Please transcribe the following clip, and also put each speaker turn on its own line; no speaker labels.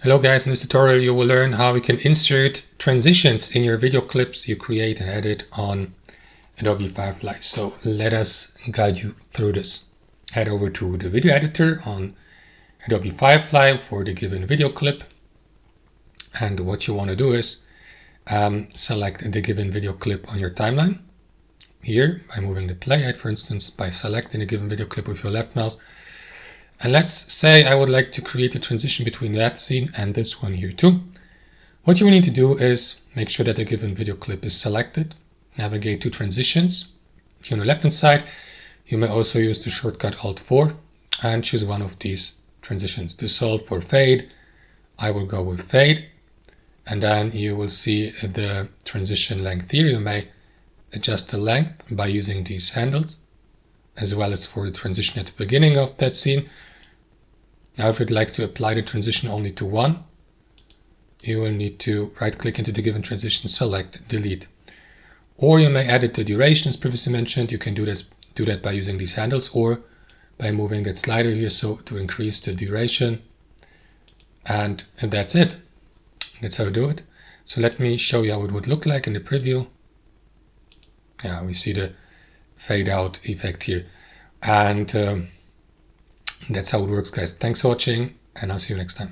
Hello guys, in this tutorial you will learn how you can insert transitions in your video clips you create and edit on Adobe Firefly. So let us guide you through this. Head over to the video editor on Adobe Firefly for the given video clip. And what you want to do is select the given video clip on your timeline. Here, by moving the playhead, for instance, by selecting a given video clip with your left mouse. And let's say I would like to create a transition between that scene and this one here too. What you will need to do is make sure that the given video clip is selected. Navigate to transitions. Here on the left hand side, you may also use the shortcut Alt-4 and choose one of these transitions. To solve for fade, I will go with fade. And then you will see the transition length here. You may adjust the length by using these handles, as well as for the transition at the beginning of that scene. Now, if you'd like to apply the transition only to one, you will need to right-click into the given transition, select delete. Or you may edit the duration as previously mentioned. You can do that by using these handles or by moving that slider here, so to increase the duration. And that's it. That's how you do it. So let me show you how it would look like in the preview. Yeah, we see the fade out effect here. And that's how it works, guys. Thanks for watching, and I'll see you next time.